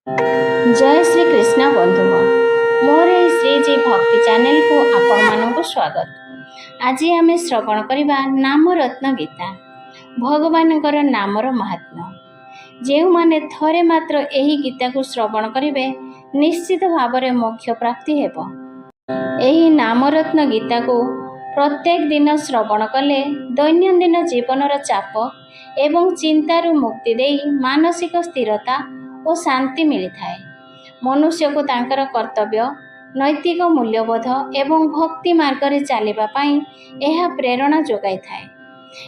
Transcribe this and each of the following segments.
जय श्री कृष्ण बंधुगण मोर ए श्रीजी भक्ति चैनल को आपण मानक स्वागत। आज आम श्रवण करवा नाम रत्न गीता भगवान नामर महात्म्य। जो माने थरे मात्र एही गीता को श्रवण करेंगे निश्चित भाव में मोक्ष प्राप्ति हेब। एही नाम रत्न गीता को प्रत्येक दिन श्रवण कले दैनंदिन जीवनर चाप एवं चिंतारू मुक्ति देई मानसिक स्थिरता और शांति मिलता है। मनुष्य को तांकर कर्तव्य नैतिक मूल्यबोध एवं भक्ति मार्ग रे चलिबा पई एहा प्रेरणा जोगाई थाए।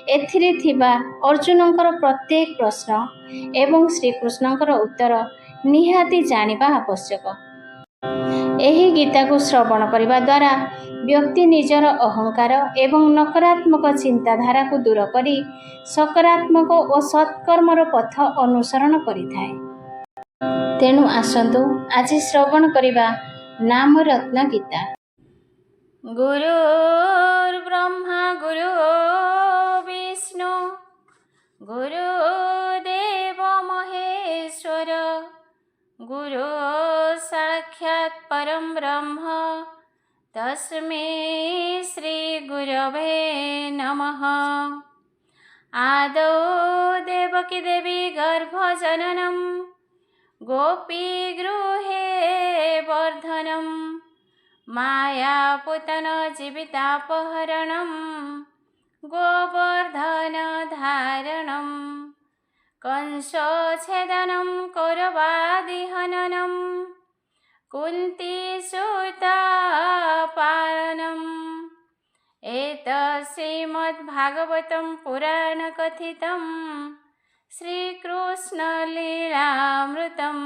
एथिरे थिबा अर्जुनकर प्रत्येक प्रश्न एवं श्रीकृष्णकर उत्तर निहाती जानिबा आवश्यक। एही गीता को श्रवण करने द्वारा व्यक्ति निजर अहंकार एवं नकारात्मक चिंताधारा को दूर करी सकारात्मक और सत्कर्मर पथ अनुसरण करिथाए। तेणु आसतु आज श्रवण करिबा नाम रत्न गीता। गुरुर्ब्रह्मा गुरु विष्णु गुरुदेव महेश्वर गुरु साक्षात् परम ब्रह्म तस्मै श्री गुरवे नमः। आदौ देवकी देवी गर्भजननम् गोपी गृहे वर्धनम मायापुतन जीवितापहरणम गोवर्धन धारणम कंसोच्छेदनम कौरवादिहननम कुंती सुता पालनम। एतत् श्रीमद्भागवतं पुराण कथितं श्रीकृष्ण लीलामृतम्।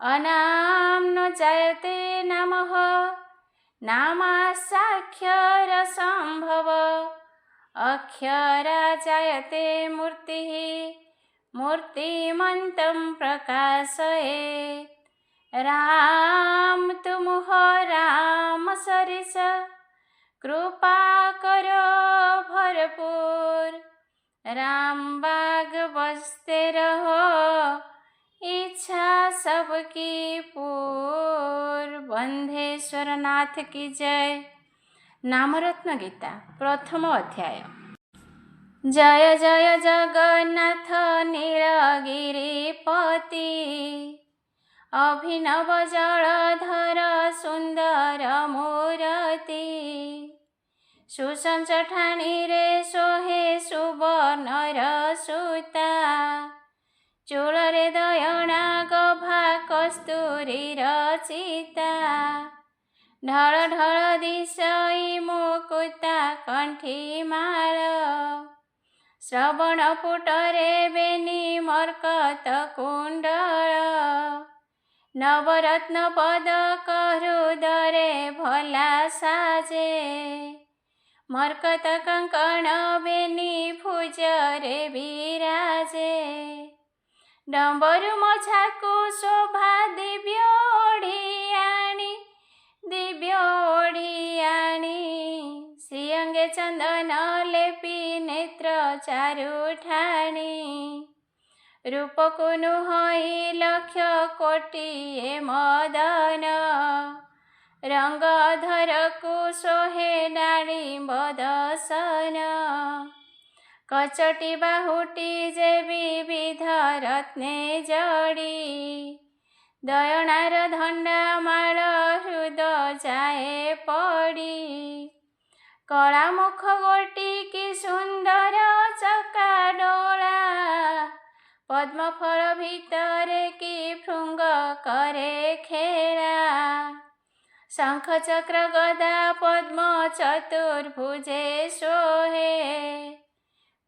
अनाम्नो जायते नमः नामासाक्षर संभव अक्षरा जायते मूर्तिः मूर्तिमन्तं प्रकाशयेत्। राम तुमुह राम सरिस कृपा करो भरपूर। राम बाग बसते रहो इच्छा सबकी पूर। बंधेश्वर नाथ की जय। नामरत्न गीता प्रथम अध्याय। जय जय जगन्नाथ नीलगिरिपति अभिनव जलधर सुंदर मूर्ति। सुसंचठाणी रे सोहे सुवर्णर सूता चूलरे दयना गभा कस्तूरी रचिता। ढल ढल दिशई मुकुता कंठी माल श्रवण पुटरे बेनी मर्कत कुंडल। नवरत्न पदक हृदरे भला साजे मर्कत कंकण बेनी फुजरे विराजे। डम्बरु मछाकु शोभा दिव्य ओढ़ियाणी श्रीअंगे चंदन लेपी नेत्र चारु ठाणी। रूपकु नुहई लक्ष कोटि मदन रंगधर को सोहे डाळिंब दसन। कचटी बाहुटी जे विविध रत्ने जड़ी दयनार धंडा माल हृद जाए पड़ी। कला मुख गोटी की सुंदर चका डोला पद्म फल भितरे की भृंग करे खेला। शंख चक्र गदा पद्म चतुर्भुजे सोहे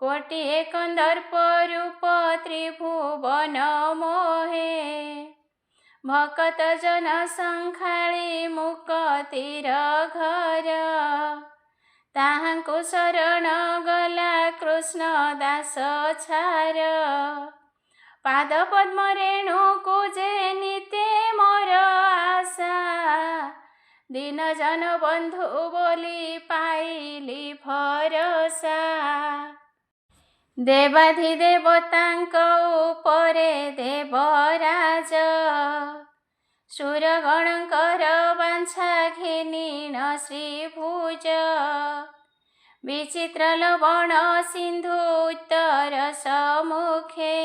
कोटि कंदर्प रूप त्रिभुवन मोहे। भकत जन संखाली मुकतिर घर ताहांकु शरण गला कृष्ण दास छार। पाद पद्म रेणु कुजे निते मोर आशा दीन जन बंधु बोली पाइली भरोसा। ଦେବାଧିଦେବତାଙ୍କ ଉପରେ ଦେବରାଜ, ସୁରଗଣଙ୍କର ବାଞ୍ଛା ଘେନିଣ ଶ୍ରୀଭୁଜ, ବିଚିତ୍ର ଲବଣ ସିନ୍ଧୁ ଉତ୍ତର ସମ୍ମୁଖେ,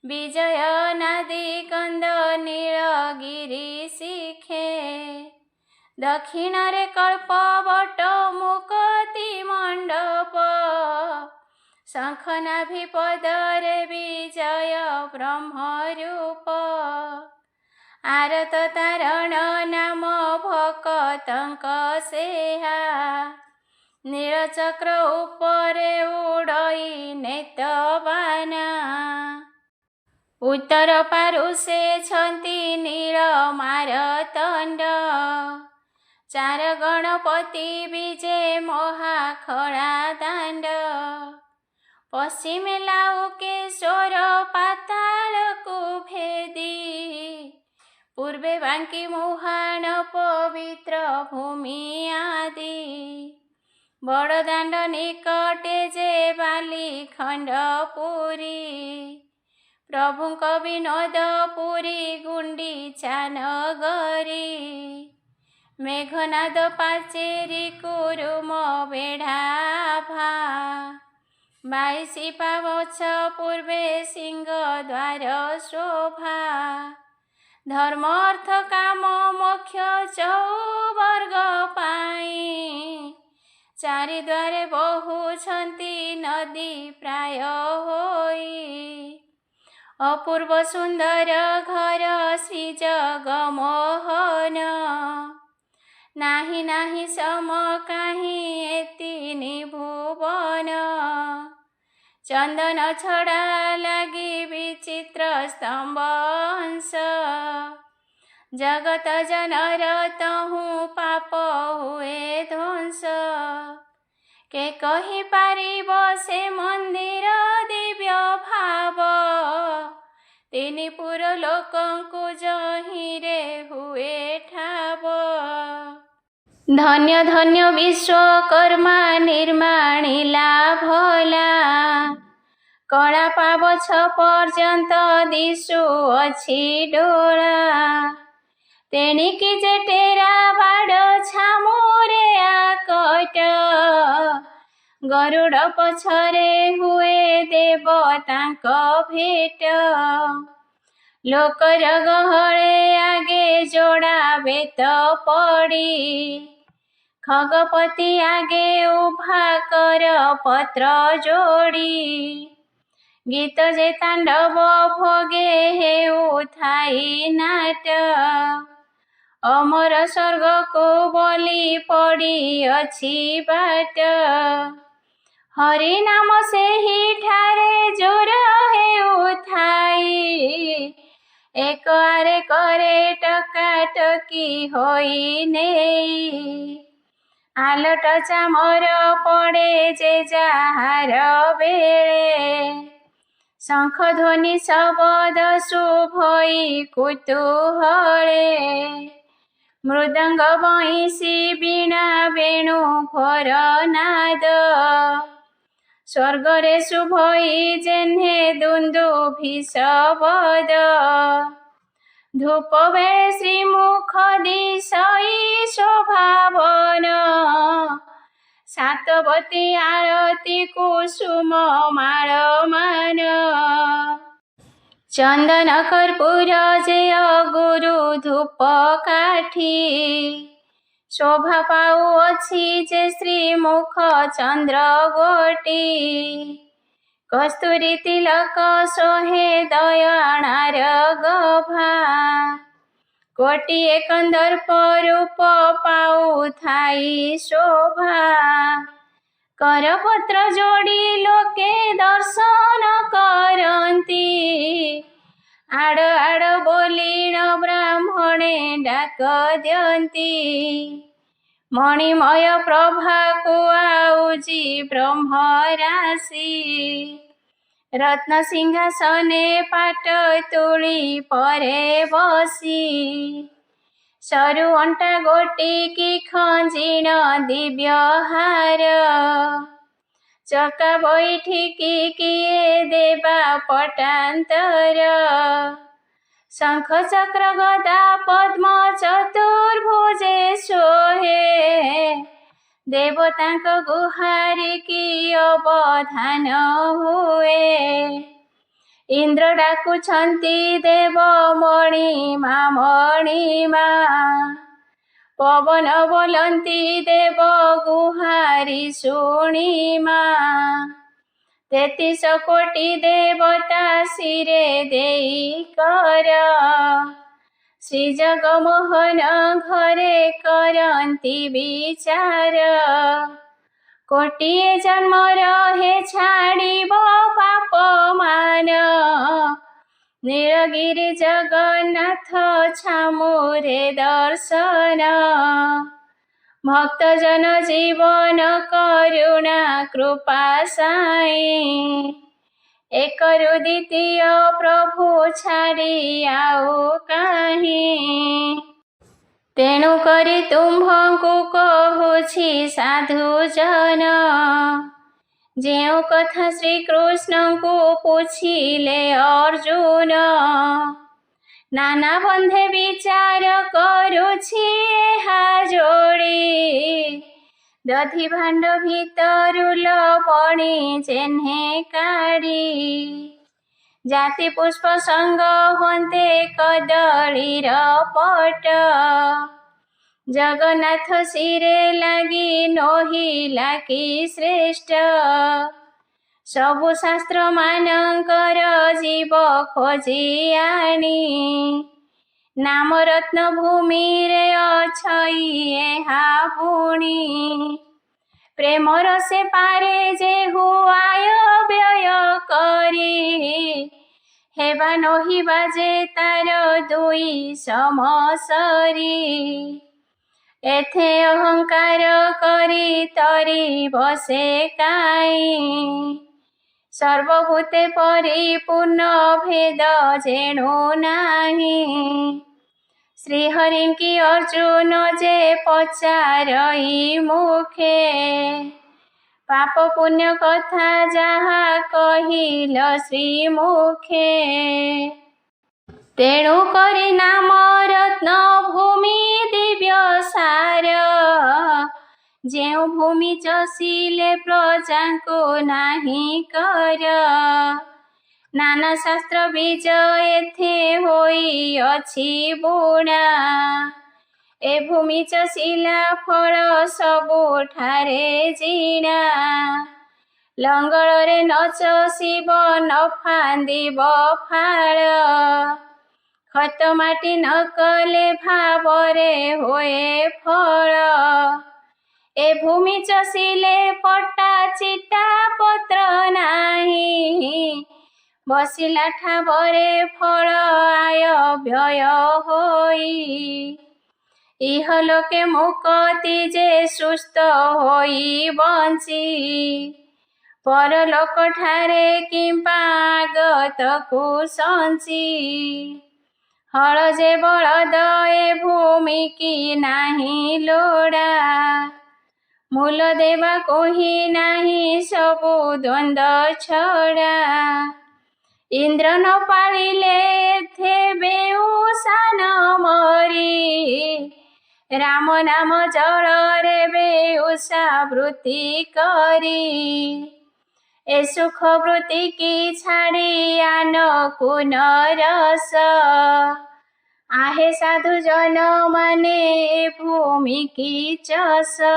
ବିଜୟ ନାଦି କନ୍ଦ ନୀଳଗିରି ଶିଖେ, ଦକ୍ଷିଣରେ କଳ୍ପବଟ ମୁକତି ମଣ୍ଡପ, ଶଙ୍ଖନାଭି ପଦରେ ବିଜୟ ବ୍ରହ୍ମରୂପ, ଆରତ ତାରଣ ନାମ ଭକତଙ୍କ ସେହା, ନୀଳଚକ୍ର ଉପରେ ଉଡ଼ଇ ନେତବାନା, ଉତ୍ତର ପାରୁଷେ ଛନ୍ତି ନୀଳ ମାରତଣ୍ଡ, ଚାର ଗଣପତି ବିଜେ ମହାଖଳା ଦାଣ୍ଡ, ପଶ୍ଚିମେ ଲାଉକେଶ୍ୱର ପାତାଳକୁ ଭେଦି, ପୂର୍ବେ ବାଙ୍କି ମୁହାଣ ପବିତ୍ର ଭୂମି ଆଦି, ବଡ଼ଦାଣ୍ଡ ନିକଟେ ଯେ ବାଲି ଖଣ୍ଡପୁରୀ, ପ୍ରଭୁଙ୍କ ବିନୋଦ ପୁରୀ ଗୁଣ୍ଡିଚା ନଗରୀ, ମେଘନାଦ ପାଚେରୀ କୁରୁମ ବେଢ଼ାଭା, 22 ପାବଛ ପୂର୍ବେ ସିଂହଦ୍ୱାର ଶୋଭା, ଧର୍ମ ଅର୍ଥ କାମ ମୋକ୍ଷ ଚଉବର୍ଗ ପାଇଁ, ଚାରିଦ୍ୱାରେ ବହୁଛନ୍ତି ନଦୀ ପ୍ରାୟ ହୋଇ, ଅପୂର୍ବ ସୁନ୍ଦର ଘର ଶ୍ରୀ ଜଗମୋହନ, ନାହିଁ ନାହିଁ ସମ କାହିଁ ଏ ତିନି ଭୁବନ, ଚନ୍ଦନ ଛଡ଼ା ଲାଗି ବିଚିତ୍ର ସ୍ତମ୍ଭଂଶ, ଜଗତ ଜନର ତହୁଁ ପାପ ହୁଏ ଧ୍ୱଂସ, କେ କହିପାରିବ ସେ ମନ୍ଦିର ଦିବ୍ୟ ଭାବ, ତିନିପୁର ଲୋକଙ୍କୁ ଯହିଁରେ ହୁଏ ଠାବ, ଧନ୍ୟ ଧନ୍ୟ ବିଶ୍ୱକର୍ମା ନିର୍ମାଣିଲା ଭଲା, କଳା ପାବଛ ପର୍ଯ୍ୟନ୍ତ ଦିଶୁଅଛି ଡୋଳା, ତେଣିକି ଯେ ଟେରା ବାଡ଼ ଛାମୁରେ ଆକଟ, ଗରୁଡ଼ ପଛରେ ହୁଏ ଦେବତାଙ୍କ ଭେଟ, ଲୋକର ଗହଳେ ଆଗେ ଯୋଡ଼ା ବେତ ପଡ଼ି, ଖଗପତି ଆଗେ ଉଭା କର ପତ୍ର ଯୋଡ଼ି, ଗୀତ ଯେ ତାଣ୍ଡବ ଭୋଗେ ହେଉଥାଇ ନାଟ, ଅମର ସ୍ୱର୍ଗକୁ ବୋଲି ପଡ଼ିଅଛି ବାଟ, ହରିନାମ ସେହିଠାରେ ଜୋର ହେଉଥାଇ, ଏକ ଆରେ କରେ ଟକାଟକି ହୋଇ ନେଇ, ଆଲଟ ଚାମର ପଡ଼େ ଯେ ଯାହାର ବେଳେ, ଶଙ୍ଖ ଧ୍ୱନି ଶବଦ ଶୁଭଇ କୁତୁହଳେ, ମୃଦଙ୍ଗ ବଇଁଶୀ ବୀଣା ବେଣୁ ଘୋର ନାଦ, ସ୍ୱର୍ଗରେ ଶୁଭଇ ଯେହ୍ନେ ଦୁନ୍ଦୁଭି ଶବଦ, ଧୂପ ବେଳେ ଶ୍ରୀମୁଖ ଦିଶଇ ଶୋଭାବନ, ସାତବତୀ ଆଳତି କୁସୁମ ମାଳ ମାନ, ଚନ୍ଦନ କର୍ପୂର ଯେ ଅଗୁରୁ ଧୂପ କାଠି, ଶୋଭା ପାଉଅଛି ଯେ ଶ୍ରୀମୁଖ ଚନ୍ଦ୍ରଗୋଟି, କସ୍ତୁରୀ ତିଲକ ଶୋହେ ଦୟଣାର ଗଭା, କୋଟିଏ କନ୍ଦର୍ପ ରୂପ ପାଉଥାଇ ଶୋଭା, କରପତ୍ର ଯୋଡ଼ି ଲୋକେ ଦର୍ଶନ କରନ୍ତି, ଆଡ଼ ଆଡ଼ ବୋଲିଣ ବ୍ରାହ୍ମଣେ ଡାକ ଦିଅନ୍ତି, ମଣିମୟ ପ୍ରଭାକୁ ଆଉଜି ବ୍ରହ୍ମରାଶି, ରତ୍ନ ସିଂହାସନେ ପାଟ ତୁଳି ପରେ ବସି, ସରୁ ଅଣ୍ଟା ଗୋଟି କି ଖଞ୍ଜିଣ ଦିବ୍ୟ ହାର, ଚକା ବୈଠିକି କିଏ ଦେବା ପଟାନ୍ତର। ଶଙ୍ଖ ଚକ୍ର ଗଦା ପଦ୍ମ ଚତୁର୍ଭୁଜେ ଶୋହେ, ଦେବତାଙ୍କ ଗୁହାରି କି ଅବଧାନ ହୁଏ। ଇନ୍ଦ୍ର ଡାକୁଛନ୍ତି ଦେବ ମଣିମା ମଣିମା, ପବନ ବୋଲନ୍ତି ଦେବ ଗୁହାରି ଶୁଣିମା। 33 କୋଟି ଦେବତା ଶିରେ ଦେଇ କର, ଶ୍ରୀ ଜଗମୋହନ ଘରେ କରନ୍ତି ବିଚାର। କୋଟିଏ ଜନ୍ମ ରହେ ଛାଡ଼ିବ ପାପ ମାନ, ନୀଳଗିରି ଜଗନ୍ନାଥ ଛାମୁରେ ଦର୍ଶନ। ଭକ୍ତ ଜନ ଜୀବନ କରୁଣା କୃପା ସାଇଁ, ଏକରୁ ଦ୍ୱିତୀୟ ପ୍ରଭୁ ଛାଡ଼ି ଆଉ କାହିଁ। ତେଣୁ କରି ତୁମ୍ଭଙ୍କୁ କହୁଛି ସାଧୁଜନ, ଯେଉଁ କଥା ଶ୍ରୀକୃଷ୍ଣଙ୍କୁ ପୁଛିଲେ ଅର୍ଜୁନ। ନାନା ବନ୍ଧେ ବିଚାର କରୁଛି ଏହା ଯୋଡ଼ି, ଦଧି ଭାଣ୍ଡ ଭିତରୁ ଲବଣୀ ଯେହ୍ନେ କାଢ଼ି। ଜାତି ପୁଷ୍ପ ସଙ୍ଗ ହୁଅନ୍ତେ କଦଳୀର ପଟ, ଜଗନ୍ନାଥ ଶିରେ ଲାଗି ନୋହିଲା କି ଶ୍ରେଷ୍ଠ। ସବୁ ଶାସ୍ତ୍ର ମାନଙ୍କର ଜୀବ ଖୋଜି ଆଣି, ନାମ ରତ୍ନ ଭୂମିରେ ଅଛଇ ଏହା ପୁଣି। ପ୍ରେମର ସେ ପାରେ ଯେହୁ ଆୟ ବ୍ୟୟ କରି, ହେବା ନହିବା ଯେ ତାର ଦୁଇ ସମସରି। ଏଥେ ଅହଙ୍କାର କରି ତରି ବସେ କାଇଁ, ସର୍ବଭୂତେ ପରିପୂର୍ଣ୍ଣ ଭେଦ ଯେଣୁ ନାହିଁ। ଶ୍ରୀହରିଙ୍କି ଅର୍ଜୁନ ଯେ ପଚାରଇ ମୁଖେ, ପାପ ପୁଣ୍ୟ କଥା ଯାହା କହିଲ ଶ୍ରୀମୁଖେ। ତେଣୁ କରି ନାମ ରତ୍ନ ଭୂମି ଦିବ୍ୟ ସାର, ଯେଉଁ ଭୂମି ଚଷିଲେ ପ୍ରଜାଙ୍କୁ ନାହିଁ କର। ନାନା ଶାସ୍ତ୍ର ବୀଜ ଏଥେ ହୋଇଅଛି ବୁଣା, ଏ ଭୂମି ଚଷିଲା ଫଳ ସବୁଠାରେ ଜିଣା। ଲଙ୍ଗଳରେ ନ ଚଷିବ ନ ଫାନ୍ଦିବ ଫାଳ, ଖତ ମାଟି ନ କଲେ ଭାବରେ ହୁଏ ଫଳ। ଏ ଭୂମି ଚଷିଲେ ପଟା ଚିଟା ପତ୍ର ନାହିଁ, ବସିଲା ଠାବରେ ଫଳ ଆୟ ବ୍ୟୟ ହୋଇ। ଇହଲୋକେ ମୁକତି ଯେ ସୁସ୍ଥ ହୋଇ ବଞ୍ଚି, ପରଲୋକ ଠାରେ କିମ୍ପା ଆଗତକୁ ସଞ୍ଚି। ହଳ ଯେ ବଳଦ ଏ ଭୂମି କି ନାହିଁ ଲୋଡ଼ା, ମୂଲ ଦେବାକୁ ହିଁ ନାହିଁ ସବୁ ଦ୍ୱନ୍ଦ୍ୱ ଛଡ଼ା। ଇନ୍ଦ୍ର ନ ପାଳିଲେ ଏଥେ ବେଉସାନ ମରି, ରାମ ନାମ ଜଳରେ ବେଉସା ବୃତ୍ତି କରି। ଏ ସୁଖ ବୃତ୍ତି କି ଛାଡ଼ି ଆନକୁ ନରସ, ଆହେ ସାଧୁ ଜନ ମାନେ ଏ ଭୂମି କି ଚଷ।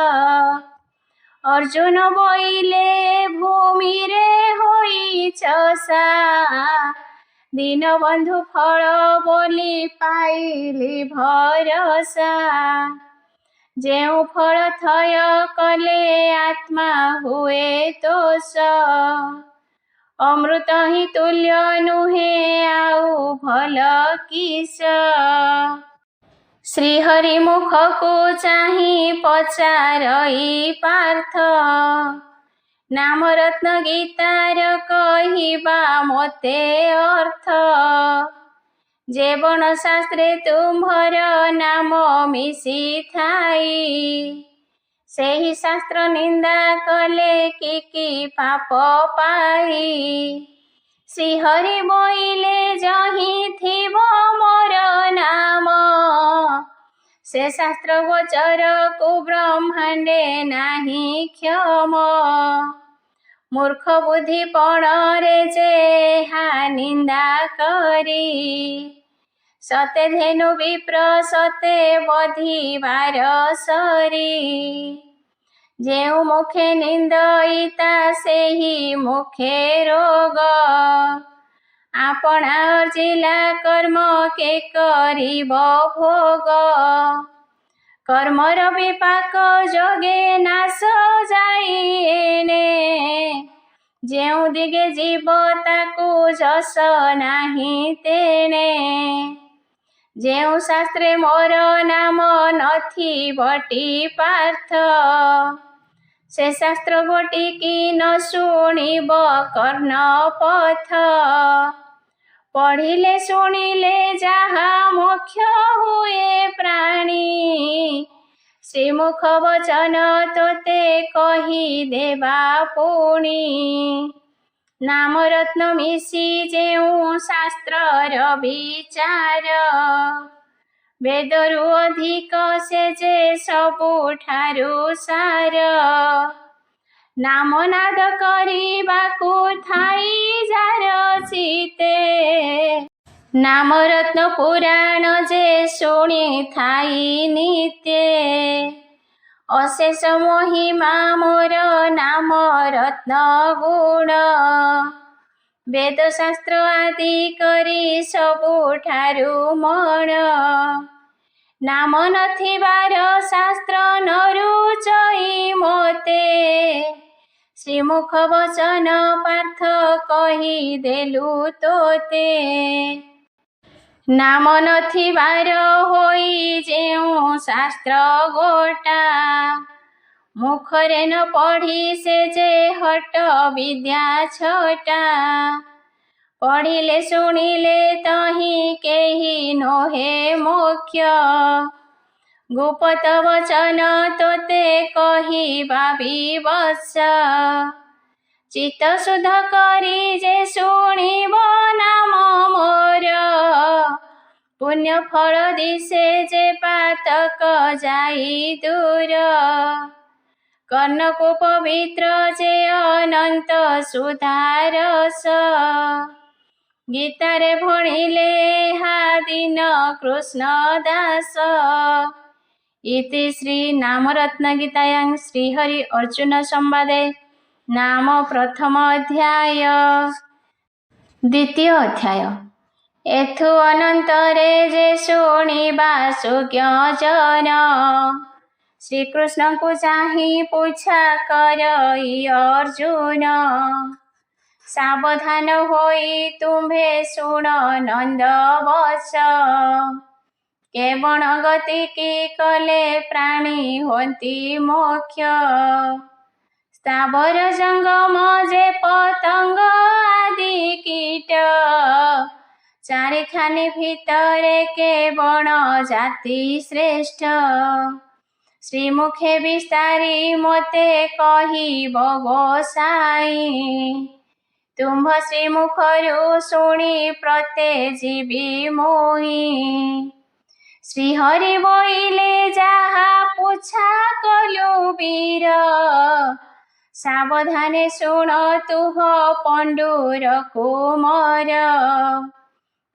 ଅର୍ଜୁନ ବୋଇଲେ ଭୂମିରେ ହୋଇ ଚଷା, ଦୀନବନ୍ଧୁ ଫଳ ବୋଲି ପାଇଲି ଭରସା। ଯେଉଁ ଫଳ ଥୟ କଲେ ଆତ୍ମା ହୁଏ ତୋଷ, ଅମୃତ ହିଁ ତୁଲ୍ୟ ନୁହେଁ ଆଉ ଭଲ କିସ। ଶ୍ରୀହରି ମୁଖକୁ ଚାହିଁ ପଚାରଇ ପାର୍ଥ, ନାମ ରତ୍ନ ଗୀତାର କହିବା ମୋତେ ଅର୍ଥ। ଯେ ବଣ ଶାସ୍ତ୍ରେ ତୁମ୍ଭର ନାମ ମିଶିଥାଇ, ସେହି ଶାସ୍ତ୍ର ନିନ୍ଦା କଲେ କି ପାପ ପାଇ। ଶ୍ରୀହରି ବୋଇଲେ ଯହିଁ ଥିବ ମୋର ନାମ, ସେ ଶାସ୍ତ୍ର ଗୋଚରକୁ ବ୍ରହ୍ମାଣ୍ଡେ ନାହିଁ କ୍ଷମ। ମୂର୍ଖ ବୁଦ୍ଧି ପଣରେ ଯେହା ନିନ୍ଦା କରି, ସତେ ଧେନୁ ବିପ୍ର ସତେ ବଧିବାର ସରି। ଯେଉଁ ମୁଖେ ନିନ୍ଦଇତା ସେହି ମୁଖେ ରୋଗ, ଆପଣା ଅର୍ଜିଲା କର୍ମ କେ କରିବ ଭୋଗ। କର୍ମର ବିପାକ ଯୋଗେ ନାଶ ଯାଇ ଏଣେ, ଯେଉଁ ଦିଗେ ଯିବ ତାକୁ ଯଶ ନାହିଁ ତେଣେ। ଯେଉଁ ଶାସ୍ତ୍ରେ ମୋର ନାମ ନଥିବଟି ପାର୍ଥ, ସେ ଶାସ୍ତ୍ର ଗୋଟିକି ନ ଶୁଣିବ କର୍ଣ୍ଣପଥ। ପଢ଼ିଲେ ଶୁଣିଲେ ଯାହା ମୋକ୍ଷ ହୁଏ ପ୍ରାଣୀ, ଶ୍ରୀମୁଖ ବଚନ ତୋତେ କହିଦେବା ପୁଣି। ନାମ ରତ୍ନ ମିଶି ଯେଉଁ ଶାସ୍ତ୍ରର ବିଚାର, ବେଦରୁ ଅଧିକ ସେ ଯେ ସବୁଠାରୁ ସାର। ନାମ ନାଦ କରିବାକୁ ଥାଇ ଯାର ଚିତେ, ନାମ ରତ୍ନ ପୁରାଣ ଯେ ଶୁଣିଥାଇ ନିତ୍ୟେ। ଅଶେଷ ମହିମା ମୋର ନାମ ରତ୍ନ ଗୁଣ, ବେଦ ଶାସ୍ତ୍ର ଆଦି କରି ସବୁଠାରୁ ମଣ। ନାମ ନଥିବାର ଶାସ୍ତ୍ର ନ ରୁଚଇ ମୋତେ, ଶ୍ରୀମୁଖ ବଚନ ପାର୍ଥ କହିଦେଲୁ ତୋତେ। ନାମ ନଥିବାର ହୋଇ ଯେଉଁ ଶାସ୍ତ୍ର ଗୋଟା, ମୁଖରେ ନ ପଢ଼ି ସେ ଯେ ହଟ ବିଦ୍ୟା ଛଟା। ପଢ଼ିଲେ ଶୁଣିଲେ ତହିଁ କେହି ନୋହେ ମୋକ୍ଷ, ଗୁପତ ବଚନ ତୋତେ କହିବା ବିବତ୍ସ। ଚିତ୍ତ ଶୁଦ୍ଧ କରି ଯେ ଶୁଣିବ ନାମ ମୋର, ପୁଣ୍ୟ ଫଳ ଦିଶେ ଯେ ପାତକ ଯାଇ ଦୂର। କର୍ଣ୍ଣକୁ ପବିତ୍ର ଯେ ଅନନ୍ତ ସୁଧାରସ, ଗୀତାରେ ଭଣିଲେ ଏହା ଦୀନ କୃଷ୍ଣ ଦାସ। ଇତି ଶ୍ରୀ ନାମରତ୍ନ ଗୀତାୟାଂ ଶ୍ରୀହରି ଅର୍ଜୁନ ସମ୍ବାଦେ ନାମ ପ୍ରଥମ ଅଧ୍ୟାୟ। ଦ୍ୱିତୀୟ ଅଧ୍ୟାୟ। ଏଥୁ ଅନନ୍ତରେ ଯେ ଶୁଣିବା ସୁଜ୍ଞ ଜନ, ଶ୍ରୀକୃଷ୍ଣଙ୍କୁ ଚାହିଁ ପୁଚ୍ଛା କରଇ ଅର୍ଜୁନ। ସାବଧାନ ହୋଇ ତୁମ୍ଭେ ଶୁଣ ନନ୍ଦବଶ, କେବଳ ଗତି କି କଲେ ପ୍ରାଣୀ ହୋନ୍ତି ମୋକ୍ଷ। ସ୍ଥାବର ଜଙ୍ଗମ ଯେ ପତଙ୍ଗ ଆଦି କୀଟ, ଚାରିଖାନି ଭିତରେ କେବଳ ଜାତି ଶ୍ରେଷ୍ଠ। ଶ୍ରୀମୁଖେ ବିସ୍ତାରି ମୋତେ କହିବ ଗୋସାଇଁ, ତୁମ୍ଭ ଶ୍ରୀମୁଖରୁ ଶୁଣି ପ୍ରତେ ଯିବି ମୁହିଁ। ଶ୍ରୀହରି ବୋଇଲେ ଯାହା ପୁଚ୍ଛା କଲୁ ବୀର, ସାବଧାନେ ଶୁଣ ତୁହ ପଣ୍ଡୁର କୁମର।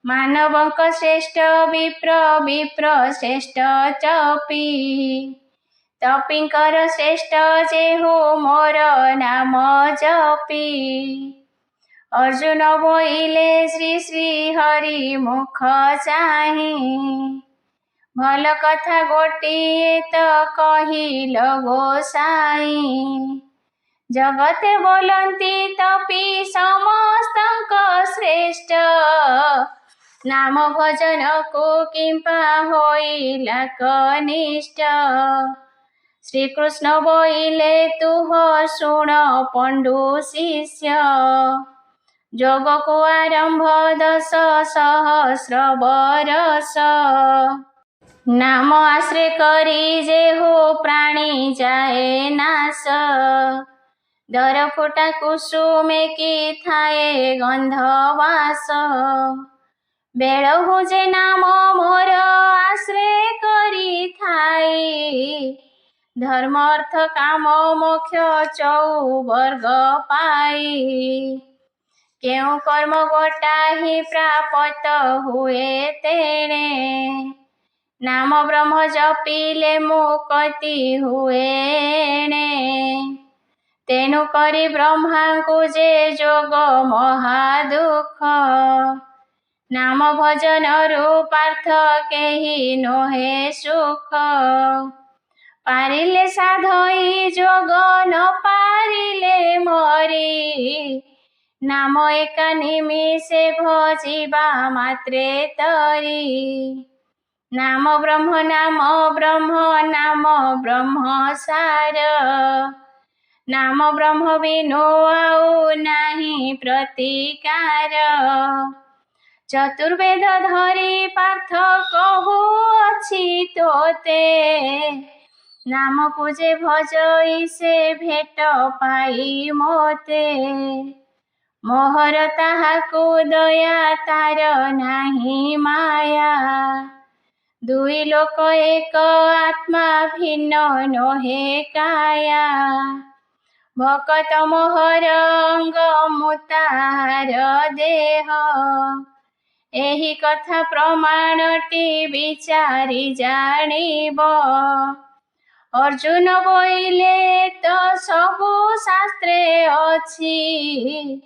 ମାନବଙ୍କ ଶ୍ରେଷ୍ଠ ବିପ୍ର, ବିପ୍ର ଶ୍ରେଷ୍ଠ ତପୀ, ତପୀଙ୍କର ଶ୍ରେଷ୍ଠ ଯେହୁ ମୋର ନାମ ଜପି। ଅର୍ଜୁନ ବୋଇଲେ ଶ୍ରୀ ଶ୍ରୀ ହରି ମୁଖ ଚାହିଁ, ଭଲ କଥା ଗୋଟିଏ ତ କହିଲ ଗୋସାଇଁ। ଜଗତେ ବୋଲନ୍ତି ତପୀ ସମସ୍ତଙ୍କ ଶ୍ରେଷ୍ଠ, ନାମ ଭଜନକୁ କିମ୍ପା ହୋଇଲା କନିଷ୍ଠ। ଶ୍ରୀକୃଷ୍ଣ ବୋଇଲେ ତୁହ ଶୁଣ ପଣ୍ଡୁ ଶିଷ୍ୟ, ଯୋଗକୁ ଆରମ୍ଭ 10 ସହସ୍ର ବରଷ। नाम आश्रय करी जे हो प्राणी जाए नाश। दर फुटा कुसुमे की थाए गंधवास। बेल हुजे नाम मोर आश्रय करी थाई। धर्म अर्थ काम मोक्ष चौवर्ग पाई। केउ कर्म गोटा ही प्राप्त हुए तेणे। नाम ब्रह्म जपिले मुक्ति हुएणे। तेणु करी ब्रह्मा को जे जोग महादुख। नाम भजन रूपार्थ केही नोहे सुख। पारिले साधई जोग न पारिले मरी। नाम एका निमिषे भजिबा मात्रे तरी। नाम ब्रह्म नाम ब्रह्म सार। नाम ब्रह्म बिनु आउ नाही प्रतिकार। चतुर्वेद धरी पार्थ कहु अछि तोते। नाम पूजे भजई से भेट पाई मोते। मोहर ताहाकु दया तार नाही माया। दुई लोक एक आत्मा भिन्न नोहे काया। भकत मोहर अंग मुतार देह। एही कथा प्रमाणटी विचारी जानिब। अर्जुन बोइले तो सबु शास्त्रे अछि।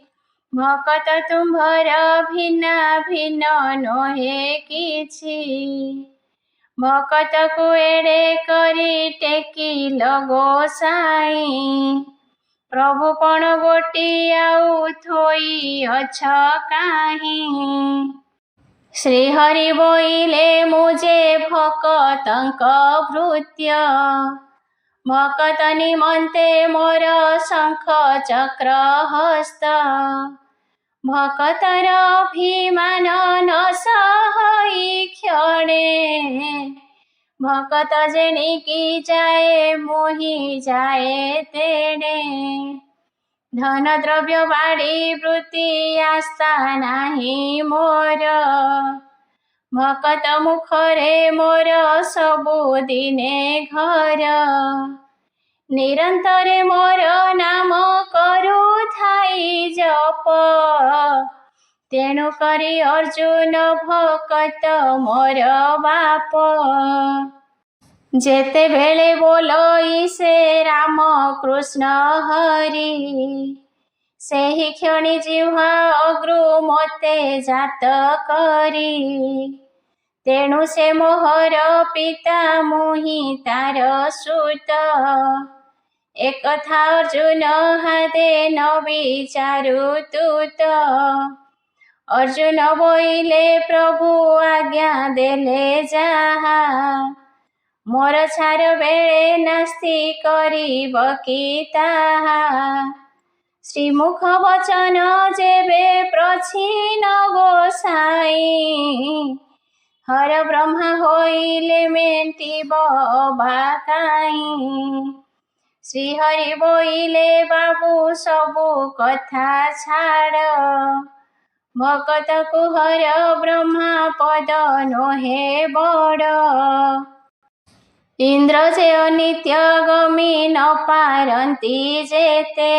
भकत तुम्भर भिन्न भिन्न नोहे किछि। भकत को एड़े करी टेकी लगो साई। प्रभु पण गोटी आउ थोई अछ काहीं। श्री हरि बोइले मुझे भकतंक भृत्य। भकत निमन्ते मोर शंख चक्र हस्त। भकतर अभिमान न सहई क्षणे। भकत जेणिकी जाए मोहि जाए तेणे। धन द्रव्य बाड़ी वृत्ति आस्था नाही मोर। भकत मुखरे मोर सबु दिने घर। निरंतरे मोर नाम करू थाई जप। तेणु करी अर्जुन भकत मोर बाप। जेते बेले बोलई से राम कृष्ण हरि। सेही क्षणी जिह्वा अग्रु मते जात करी। तेणु से मोहर पिता मुहि तार सुत। एक था अर्जुन हादे न विचारु तूत। अर्जुन बोइले प्रभु आज्ञा देले जाहा। मोर छार बेले नास्ति करिब कि ताहा। श्रीमुख वचन जेबे प्रछिन गोसाई। हर ब्रह्मा होइले मेंटिब अबा काहीं। श्रीहरि बोइले बाबू सबु कथा छाड़। भकत को हर ब्रह्मा पद नोहे बड़। इंद्र जे अनित्य गमी न पारंती जेते।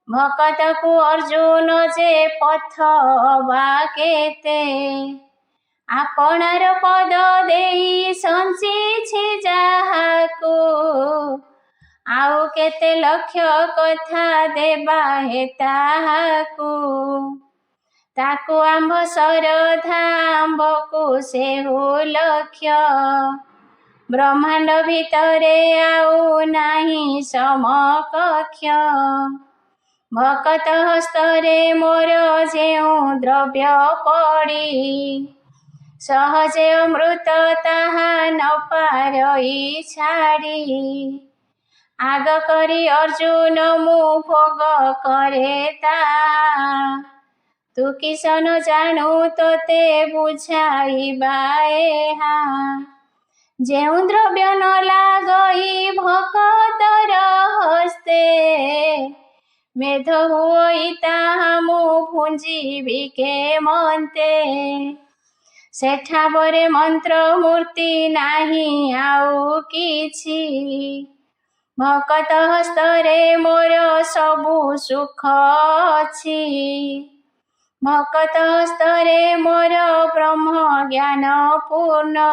भकत को अर्जुन जे पथ बाकेते। आपनार पद देई संचिछि जाहाकू। आउ केते लक्ष्य कथा देबा हे ताहाकू। ताकू आंभ सरधा आंभकू सेहु लक्ष्य। ब्रह्मांड भितरे आउ नाही समकक्ष। भकत हस्तरे मोर जेउ द्रव्य पड़ी। सहजे अमृत ताहा न पारई छाड़ी। आग करी अर्जुन मु भोग करे ताहा। तू किसन जानू तोते बुझाइबा एहा। ଯେଉଁ ଦ୍ରବ୍ୟ ନ ଲାଗଇ ଭକତର ହସ୍ତେ, ମେଧ ହୋଇ ତାହା ମୁଁ ଭୁଞ୍ଜିବି କେମନ୍ତେ। ସେଠାବରେ ମନ୍ତ୍ର ମୂର୍ତ୍ତି ନାହିଁ ଆଉ କିଛି, ଭକତ ହସ୍ତରେ ମୋର ସବୁ ସୁଖ ଅଛି। ଭକତ ହସ୍ତରେ ମୋର ବ୍ରହ୍ମ ଜ୍ଞାନ ପୂର୍ଣ୍ଣ,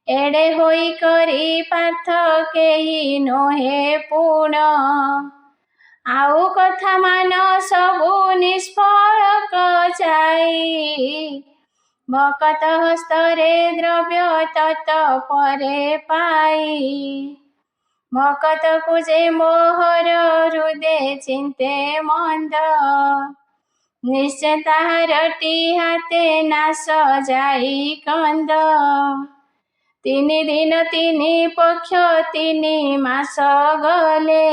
ଏଡ଼େ ହୋଇ କରି ପାର୍ଥ କେହି ନୁହେଁ ପୂର୍ଣ୍ଣ। ଆଉ କଥା ମାନ ସବୁ ନିଷ୍ଫଳକ ଯାଇ, ଭକତ ହସ୍ତରେ ଦ୍ରବ୍ୟ ତତ ପରେ ପାଇ। ଭକତକୁ ଯେ ମୋହର ହୃଦେ ଚିନ୍ତେ ମନ୍ଦ, ନିଶ୍ଚୟ ତାହାରଟି ହାତେ ନାଶ ଯାଇ କନ୍ଦ। 3 ଦିନ 3 ପକ୍ଷ 3 ମାସ ଗଲେ,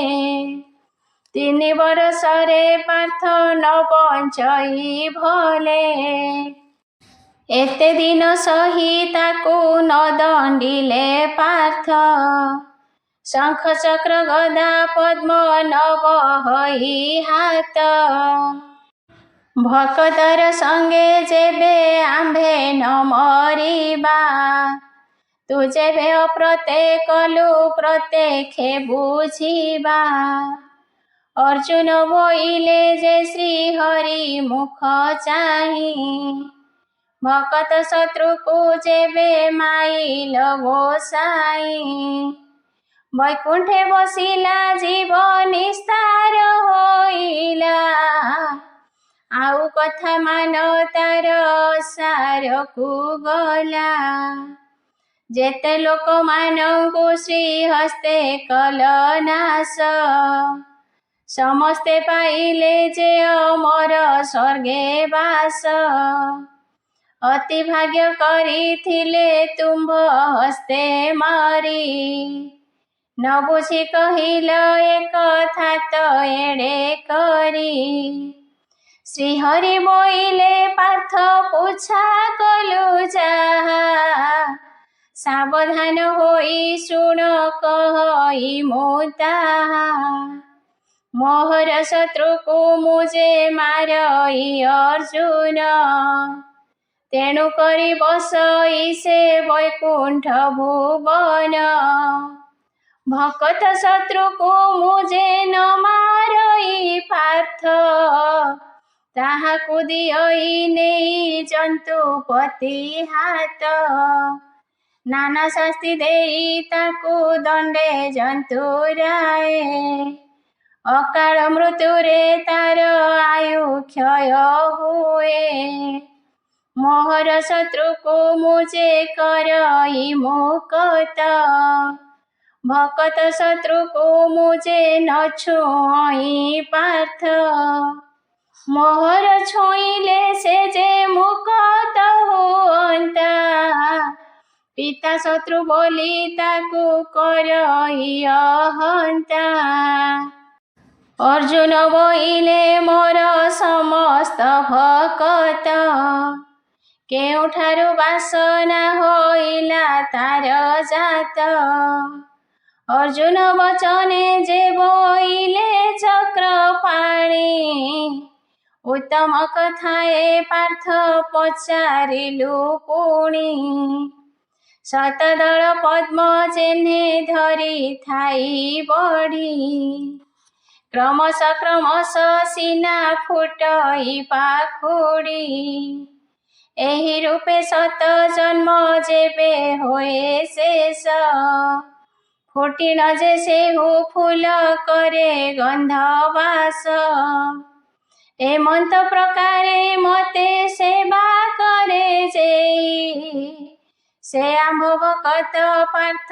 3 ବରଷରେ ପାର୍ଥ ନ ବଞ୍ଚଇ ଭଲେ। ଏତେ ଦିନ ସହି ତାକୁ ନ ଦଣ୍ଡିଲେ ପାର୍ଥ, ଶଙ୍ଖ ଚକ୍ର ଗଦା ପଦ୍ମ ନ ବହଇ ହାତ। ଭକତର ସଙ୍ଗେ ଯେବେ ଆମ୍ଭେ ନ ମରିବା, ତୁ ଯେବେ ଅପ୍ରତ୍ୟେ କଲୁ ପ୍ରତ୍ୟକ୍ଷେ ବୁଝିବା। ଅର୍ଜୁନ ବୋଇଲେ ଯେ ଶ୍ରୀ ହରି ମୁଖ ଚାହିଁ, ଭକତ ଶତ୍ରୁକୁ ଯେବେ ମାଇଲ ଗୋସାଇଁ। ବୈକୁଣ୍ଠେ ବସିଲା ଜୀବ ନିସ୍ତାର ହୋଇଲା, ଆଉ କଥା ମାନ ତାର ସାରକୁ ଗଲା। ଯେତେ ଲୋକମାନଙ୍କୁ ଶ୍ରୀ ହସ୍ତେ କଲ ନାଶ, ସମସ୍ତେ ପାଇଲେ ଯେ ଅମର ସ୍ୱର୍ଗେ ବାସ। ଅତି ଭାଗ୍ୟ କରିଥିଲେ ତୁମ୍ଭ ହସ୍ତେ ମାରି, ନ ବୁଝି କହିଲ ଏ କଥା ତ ଏଡ଼େ କରି। ଶ୍ରୀହରି ବୋଇଲେ ପାର୍ଥ ପୁଚ୍ଛା କଲୁ ଯାହା, ସାବଧାନ ହୋଇ ଶୁଣ କହି ମୁଁ ତାହା। ମୋହର ଶତ୍ରୁକୁ ମୁଁ ଯେ ମାରଇ ଅର୍ଜୁନ, ତେଣୁ କରି ବସଇ ସେ ବୈକୁଣ୍ଠ ଭୁବନ। ଭକତ ଶତ୍ରୁକୁ ମୁଁ ଯେ ନ ମାରଇ ପାର୍ଥ, ତାହାକୁ ଦିଅଇ ନେଇ ଜନ୍ତୁପତି ହାତ। ନାନା ଶାସ୍ତି ଦେଇ ତାକୁ ଦଣ୍ଡେ ଜନ୍ତୁରାଏ, ଅକାଳ ମୃତ୍ୟୁରେ ତାର ଆୟୁ କ୍ଷୟ ହୁଏ। ମୋହର ଶତ୍ରୁକୁ ମୁଁ ଯେ କରଇ ମୁକତ, ଭକତ ଶତ୍ରୁକୁ ମୁଁ ଯେ ନ ଛୁଇଁ ପାର୍ଥ। ମୋହର ଛୁଇଁଲେ ସେ ଯେ ମୁକତ ହୁଅନ୍ତା, ପିତା ଶତ୍ରୁ ବୋଲି ତାକୁ କରଇ ଅହନ୍ତା। ଅର୍ଜୁନ ବୋଇଲେ ମୋର ସମସ୍ତ ଭକତ, କେଉଁଠାରୁ ବାସନା ହୋଇଲା ତାର ଜାତ। ଅର୍ଜୁନ ବଚନେ ଯେ ବୋଇଲେ ଚକ୍ର ପାଣି, ଉତ୍ତମ କଥା ଏ ପାର୍ଥ ପଚାରିଲୁ ପୁଣି। ଶତଦଳ ପଦ୍ମ ଚିହ୍ନେ ଧରି ଥାଇ ବଢ଼ି, କ୍ରମଶ ସିନା ଫୁଟଇ ପାଖୁଡ଼ି। ଏହି ରୂପେ ଶତ ଜନ୍ମ ଯେବେ ହୋଏ ଶେଷ, ଫୁଟିଣ ଯେ ସେହୁ ଫୁଲ କରେ ଗନ୍ଧ ବାସ। ଏମନ୍ତ ପ୍ରକାରେ ମତେ ସେବା କରେ ଯେଇ, ସେ ଆମ୍ଭ ଭକତ ପାର୍ଥ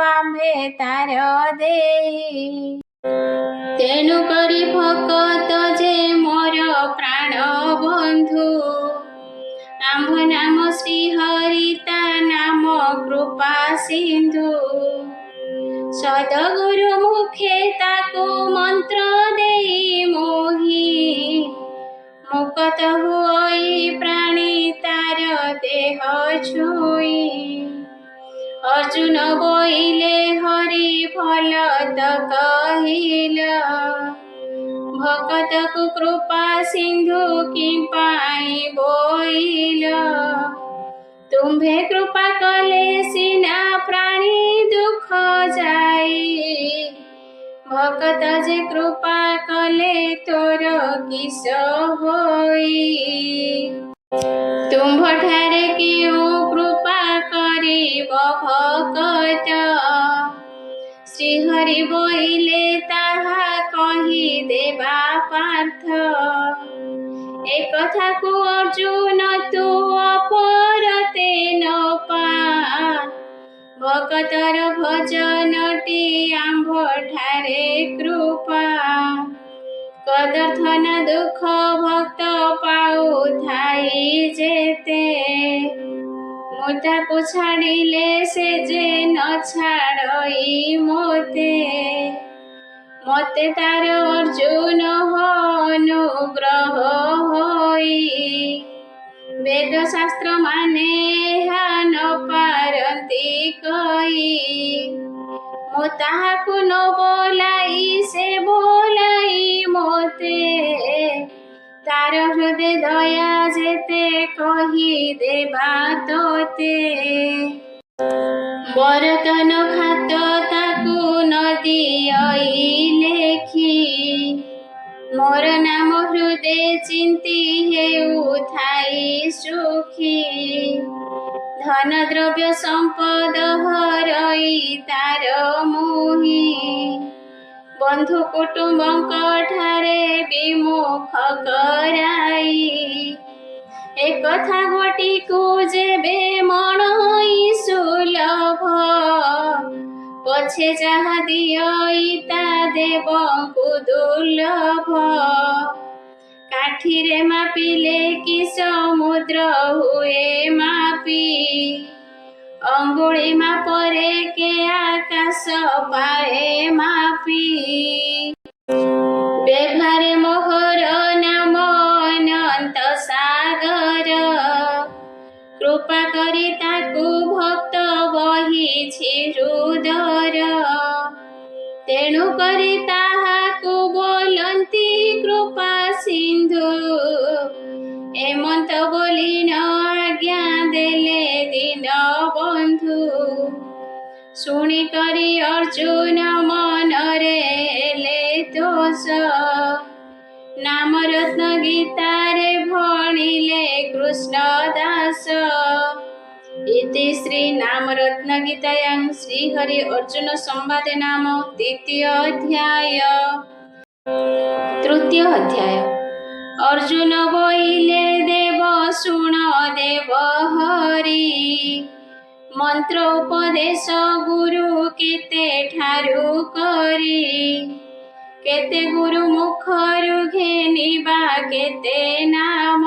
ଆମ୍ଭେ ତାର ଦେଇ। ତେଣୁ କରି ଭକତ ଯେ ମୋର ପ୍ରାଣ ବନ୍ଧୁ, ଆମ୍ଭ ନାମ ଶ୍ରୀ ହରି ତା ନାମ କୃପା ସିନ୍ଧୁ। ସଦଗୁରୁ ମୁଖେ ତାକୁ ମନ୍ତ୍ର ଦେଇ ମୋହି, ମୁକତ ହୁଅଇ ପ୍ରାଣୀ ତାର ଦେହ ଛୁଇଁ। अर्जुन बोइले हरि फल त कहिल, भगत को कृपा सिंधु कि पाई बोइल। तुम्भे कृपा कले सिना प्राणी दुख जाई, भगत जे कृपा कले तोर किस होई। तुम्भ ठारे क्यों कृपा करिब भगत, श्रीहरि बोइले ताहा कही देवा पार्थ। एक कथा को अर्जुन तू अपरते न पा, भगतर भजनटी आंभ ठारे कृपा। कदर्थन दुख भक्त पाऊ थाई जेते, मुताकु छाड़िले से जे न छाड़ई मोते। मते तार अर्जुन हो अनुग्रह होई, वेद शास्त्र माने न पारंती कई। मो ताहाकु न बोलाई से बोलाई मोते, तार हृदय दया जेते कही देवा तोते। बरतन खात ताकु न दियई लेखी, मोर नाम हृदय चिंती हेउ थाई सुखी। धन द्रव्य संपद हरई तार मुहि, बंधु कुटुंब ठारे विमुख कराई। एक कथा घटी को जेबे मणई सुलभ, पछे जहा दियई ता देवंकु दुर्लभ। काठीरे मापिले कि समुद्र हुए मापी, अंगुली मापरे के आकाश पाए मापी। बेभारे मोहर नाम अनंत सागर, कृपा करी ताकु भक्त बहिछि हृदय। तेणु करी ताहाकु बोलंती कृपा सिंधु, एमंत बोली न आज्ञा देले दीन बंधु। शुणी करी अर्जुन मनरे हेले दोष, नाम रत्न गीतारे भणिले कृष्ण दास। इति श्री नाम रत्न गीतायां श्रीहरि अर्जुन संवादे नाम द्वितीय अध्याय। तृतीय अध्याय। अर्जुन बोइले देव शुण देव हरि, मंत्र उपदेश गुरु केते ठारु करी। केते गुरु मुखरु घेनिबा केते नाम,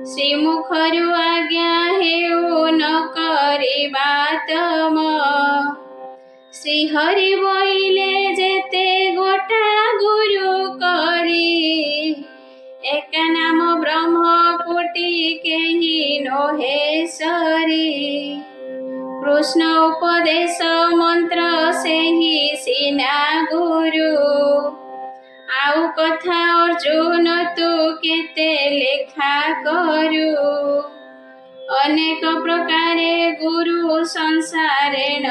श्रीमुखरु आज्ञा हेउ न करिबा तम। श्रीहरि बोइले जेते गोटा गुरु करी, एक नाम ब्रह्म कोटि केहि नोहे सरी। कृष्ण उपदेश मंत्र सेहि सिना गुरु, आउ कथा अर्जुन तू केते लेखा करू। अनेक प्रकारे गुरु संसारे न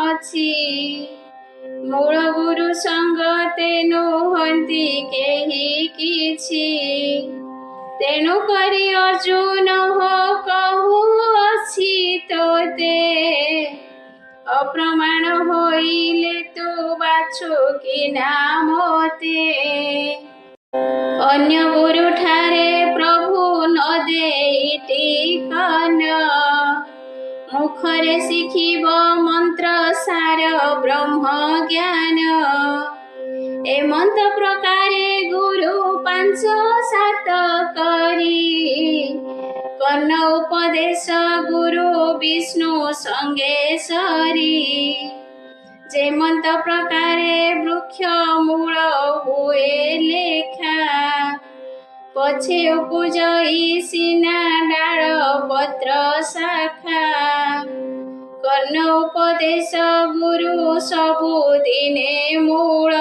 अछि, मूल गुरु संगते नुहंती केहि किछि। तेणु करी अर्जुन हो कहू अछि तोते, अप्रमाण होइले तू बाछु कि नामते। अन्य गुरु ठारे प्रभु न देई टिकन, मुखरे शिखिब मंत्र सार ब्रह्म ज्ञान। एमंत प्रकारे गुरु पांच सात करी, कर्ण उपदेश गुरु विष्णु संगेश्वरी। जेमंत प्रकारे वृक्ष मूल हुए लेखा, पछे उपजई सिना डाल पत्र शाखा। କର୍ଣ୍ଣ ଉପଦେଶ ଗୁରୁ ସବୁଦିନେ ମୂଳ।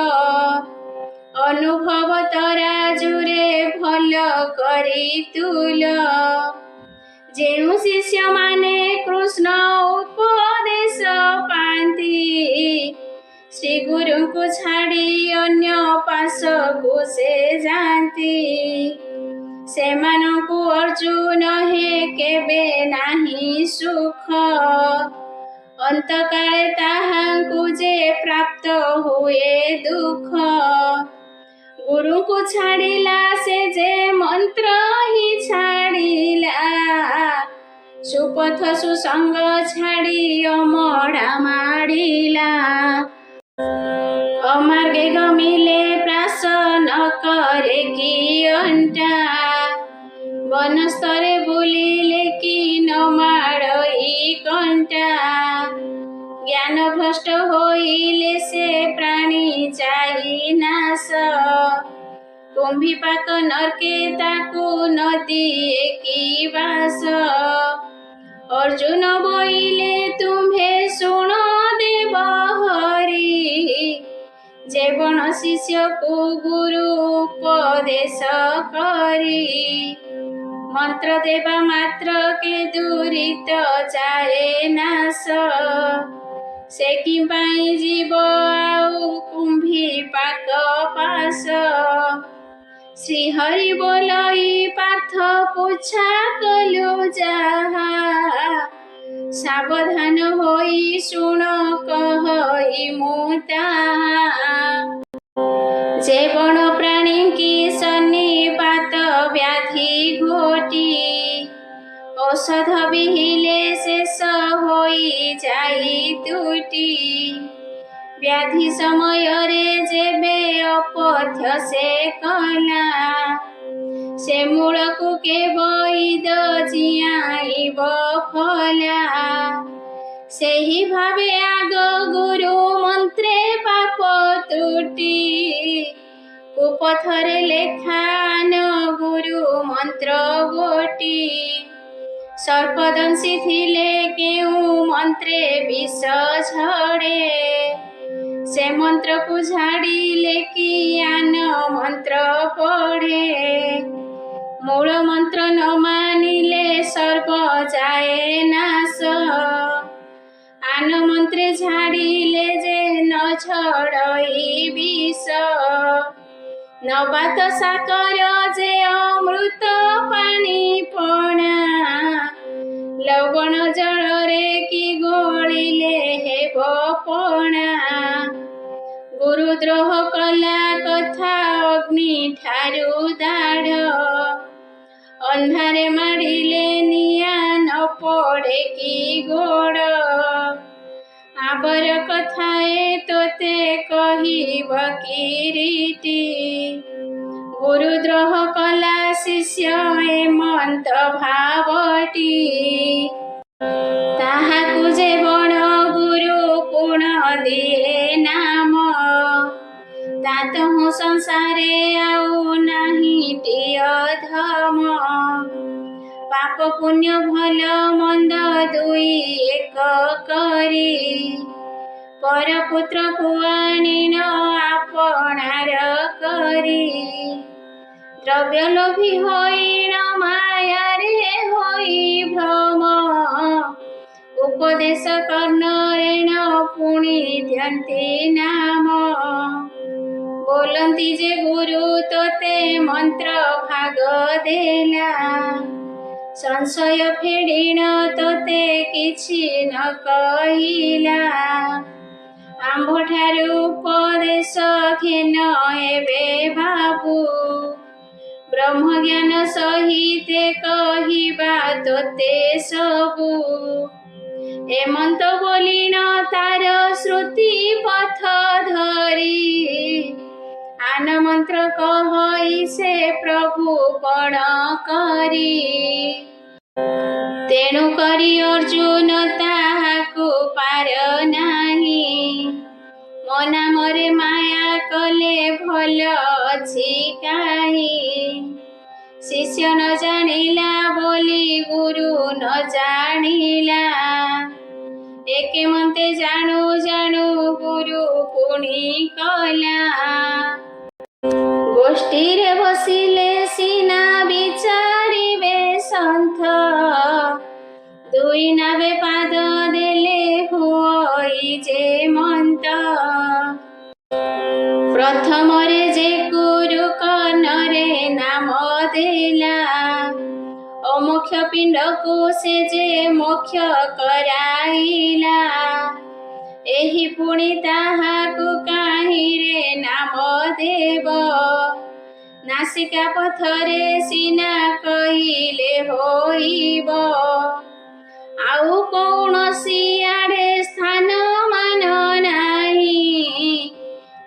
ଅନୁଭବ ତରାଜୁରେ ଭଲ କରି ତୁଲ। ଯେଉଁ ଶିଷ୍ୟମାନେ କୃଷ୍ଣ ଉପଦେଶ ପାଆନ୍ତି, ଶ୍ରୀ ଗୁରୁଙ୍କୁ ଛାଡ଼ି ଅନ୍ୟ ପାଶକୁ ସେ ଯାଆନ୍ତି। ସେମାନଙ୍କୁ ଅର୍ଜୁନ ହେ କେବେ ନାହିଁ ସୁଖ। ଅନ୍ତକାଳେ ତାହାଙ୍କୁ ଯେ ପ୍ରାପ୍ତ ହୁଏ ଦୁଃଖ। ଗୁରୁଙ୍କୁ ଛାଡ଼ିଲା ସେ ଯେ ମନ୍ତ୍ର ହିଁ ଛାଡ଼ିଲା। ସୁପଥ ସୁସଙ୍ଗ ଛାଡ଼ି ଅମଡ଼ା ମାଡ଼ିଲା। ଅମାର୍ଗେ ଗମିଲେ ପ୍ରାସ ନ କରେ କି ଅଣ୍ଟା। ବନସ୍ତରେ ବୁଲିଲେ କି ନ ମାଡ଼ଇ କଣ୍ଟା। ଜ୍ଞାନ ଭ୍ରଷ୍ଟ ହୋଇଲେ ସେ ପ୍ରାଣୀ ଯାଇ ନାଶ। କୁମ୍ଭୀପାକ ନର୍କେ ତାକୁ ନ ଦିଏ କି ବାସ। ଅର୍ଜୁନ ବୋଇଲେ ତୁମ୍ଭେ ଶୁଣ ଦେବ ହରି। ଯେବଣ ଶିଷ୍ୟକୁ ଗୁରୁ ଉପଦେଶ କରି। ମନ୍ତ୍ର ଦେବା ମାତ୍ରକେ ଦୂରିତ ଯାଏ ନାଶ। ସେ କି ପାଇଁ ଯିବ ଆଉ କୁମ୍ଭୀପାକ ପାଶ। ଶ୍ରୀହରି ବୋଲଇ ପାର୍ଥ ପୁଚ୍ଛା କଲୁ ଯାହା। ସାବଧାନ ହୋଇ ଶୁଣ କହଇ ମୁଁ ତାହା। ଯେବଣ ପ୍ରାଣୀ କି ସନ୍ନିପାତ ବ୍ୟାଧି ଘୋଟି। ଔଷଧ ବିହିଲେ ଶେଷ ହୋଇ ଯାଇ ତୁଟି। ବ୍ୟାଧି ସମୟରେ ଯେବେ ଅପଥ୍ୟ ସେ କଲା। ସେ ମୂଳକୁ କେବଇଦ ଜିଆଇବ ଫଲା। ସେହି ଭାବେ ଆଗ ଗୁରୁ ମନ୍ତ୍ରେ ପାପ ତୁଟି। କୁପଥରେ ଲେଖା ନ ଗୁରୁ ମନ୍ତ୍ର ଗୋଟି। ସର୍ପଦଂଶୀ ଥିଲେ କେଉଁ ମନ୍ତ୍ରେ ବିଷ ଝଡ଼େ। ସେ ମନ୍ତ୍ରକୁ ଝାଡ଼ିଲେ କି ଆନ ମନ୍ତ୍ର ପଢ଼େ। ମୂଳ ମନ୍ତ୍ର ନ ମାନିଲେ ସର୍ପ ଯାଏ ନାଶ। ଆନ ମନ୍ତ୍ରେ ଝାଡ଼ିଲେ ଯେ ନ ଝଡ଼ଇ ବିଷ। ନବାତ ସାକର ଯେ ଅମୃତ ପାଣି ପଣା। ଲବଣ ଜଳରେ କି ଗୋଳିଲେ ହେବ ପଣା। ଗୁରୁଦ୍ରୋହ କଲା କଥା ଅଗ୍ନି ଠାରୁ ଦାଢ଼। ଅନ୍ଧାରେ ମାଡ଼ିଲେ ନିଆଁ ନ ପଡ଼େ କି ଗୋଡ଼। ଆବର କଥାଏ ତୋତେ କହିବ କିରିଟି। ଗୁରୁଦ୍ରୋହ କଲା ଶିଷ୍ୟ ଏମନ୍ତ ଭାବଟି। ତାହାକୁ ଯେ ବଣ ଗୁରୁ ପୁଣ ଦିଏ ନାମ। ତାତହୁଁ ସଂସାରେ ଆଉ ନାହିଁଟି ଅଧମ। ପାପ ପୁଣ୍ୟ ଭଲ ମନ୍ଦ ଦୁଇ ଏକ କରି। ପରପୁତ୍ରକୁ ଆଣିଣ ଆପଣାର କରି। ଦ୍ରବ୍ୟ ଲୋଭୀ ହୋଇଣ ମାୟାରେ ହୋଇ ଭ୍ରମ। ଉପଦେଶ କର୍ଣ୍ଣରେଣ ପୁଣି ଦିଅନ୍ତି ନାମ। ବୋଲନ୍ତି ଯେ ଗୁରୁ ତୋତେ ମନ୍ତ୍ର ଭାଗ ଦେଲା। ସଂଶୟ ଫେଡ଼ିଣ ତୋତେ କିଛି ନ କହିଲା। ଆମ୍ଭଠାରୁ ଉପଦେଶ ଘେନ ଏବେ ବାବୁ। ବ୍ରହ୍ମଜ୍ଞାନ ସହିତେ କହିବା ତୋତେ ସବୁ। ଏମନ୍ତ ବୋଲିଣ ତାର ଶ୍ରୁତି ପଥ ଧରି। ଆନ ମନ୍ତ୍ର କହଇ ସେ ପ୍ରଭୁ କଣ କରି। ତେଣୁ କରି ଅର୍ଜୁନ ତାହାକୁ ପାର ନାହିଁ। ମୋ ନାମରେ ମାୟା କଲେ ଭଲ ଅଛି କାହିଁ। ଶିଷ୍ୟ ନ ଜାଣିଲା ବୋଲି ଗୁରୁ ନ ଜାଣିଲା। एके मन्ते जाणु जाणु गुरु पुणी कला गोष्ठीरे बसिले सिना विचारिबे सन्थ दुई नावे पाद देले हुई जे मन्त प्रथमरे जे गुरु कर्णरे नाम देला अमोक्ष पिंड को से जे मोक्ष कराइला एही पुणी ताहाकु काहिरे नाम देव नासिका पथरे सिना कहिले होइब आउ कौनसी आड़े स्थान मान नाही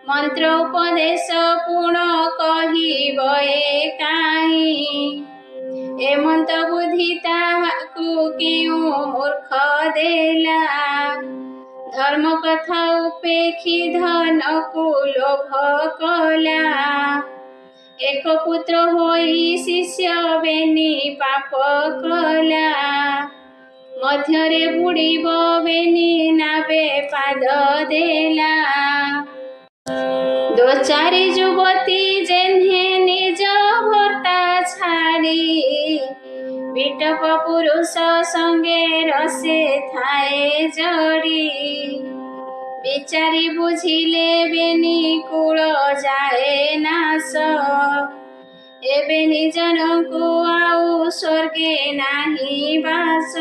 मंत्र उपदेश पूर्ण कहिब एकाही एमंत बुद्धि ताहाकु किउ मूर्ख देला धर्म कथा उपेक्षी धन को लोभ कला एक पुत्र होई शिष्य बेनी पाप कला मध्यरे बुड़ीब बेनी नावे पाद देला दो चारि युवती जेन्हे निज भर्ता छाड़ी विटप पुरुष संगे रसे थाए जड़ी विचारी बुझिले बेनी कूल जाए नाश एबे निजन को आउ स्वर्गे नाही बास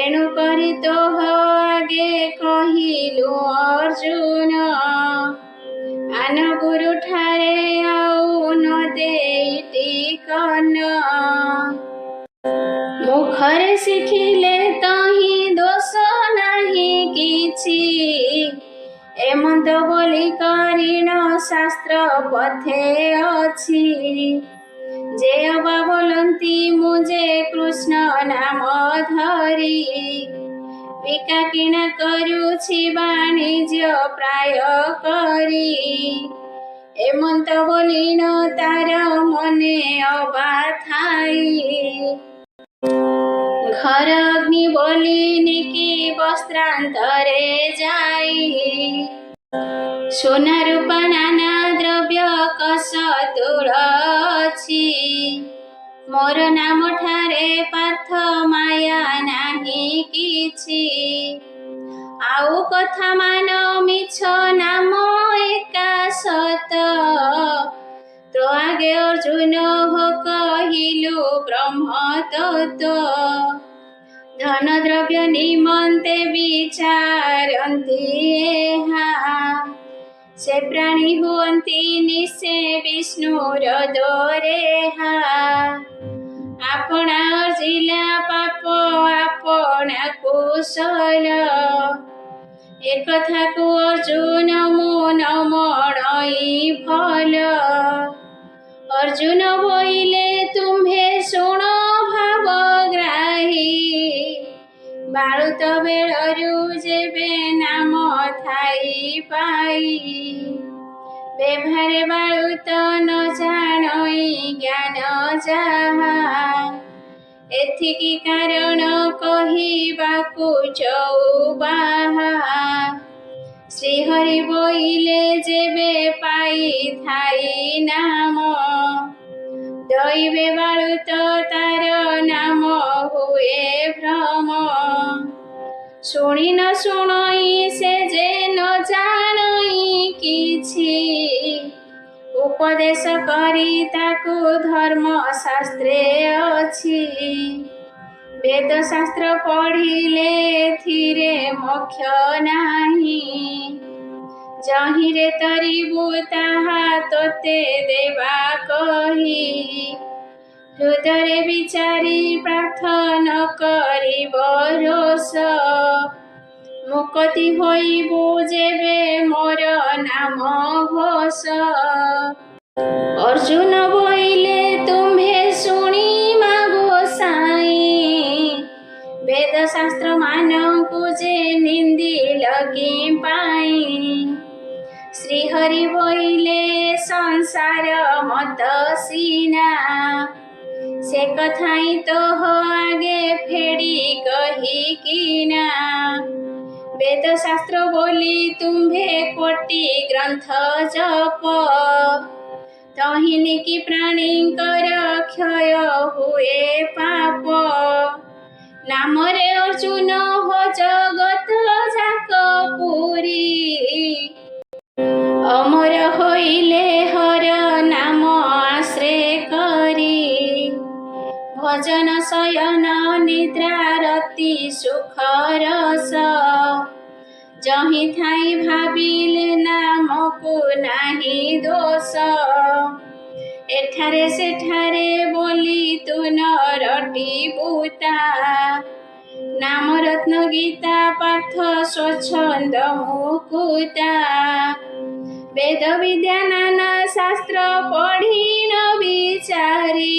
एणु करी तोह आगे कहिलु अर्जुन आन गुरु ठारे आउ न देईटी कन्न मुखरे शिखिले तही दोष नाही किछि एमंत बोली करिण शास्त्र पथे अछि जे अबा बोलंती मुझे कृष्ण नाम धरी बिका किना करुछि वाणिज्य प्राय करी एमंत बोलिन तार मने अबा थाई घर अग्नि बोलिनी कि वस्त्रांतरे जाई सोना रूपा नाना द्रव्य कस तुल अछि मोर नाम ठारे पार्थ माया नाही किछि आउ कथा मान मिछ नाम एका सत तो आगे अर्जुन हो कहिलु ब्रह्म तत्व धन द्रव्य निमन्ते विचारन्ति एहा से प्राणी हुअन्ति निश्चे विष्णुर दोरेहा आपणा अर्जिला पाप आपणा कुशल एकथा को अर्जुन मन मणई फल अर्जुन बोइले तुम्हे शुणो भावग्राही बाळुत बेळरू जेबे नाम थाई पाई बेभारे बाळुत न जाणई ज्ञान जाहा एथिकी कारण कहिबाकु चौबाहा श्रीहरि बोइले जेबे पाई थाई नाम दैवे बाळुत तार नाम हुए भ्रम शुणी न शुणई से जे न जानई किछि उपदेश करी ताकु धर्म शास्त्रे अछि वेद शास्त्र पढ़िले थिरे मोक्ष नाही जहिरे तरिबु ताहा तोते देवा कही हृदय विचारी प्रार्थना करिब रोष मुक्ति होइबु जेबे मोर नाम घोष अर्जुन बोइले तुम्हे शुणी मागो साई वेद शास्त्र मानंकु जे निंदी लगी पाई श्रीहरि बोइले संसार मत सीना से कथाई तो आगे फेड़ी कही किना वेद शास्त्र बोली तुम्भे कोटि ग्रंथ जप तहिनी की प्राणीकर क्षय हुए पाप नामरे अर्जुन हो जगत जाक पुरी अमर होइले हर नाम आश्रय करी भजन शयन निद्रा रति सुख रस जहि थाई भाविले नामको नाही दोष एठारे सेठारे बोली तू न रटी बुता नाम रत्न गीता पार्थ स्वच्छंद मुकुता वेद विद्या नाना शास्त्र पढ़ी न विचारी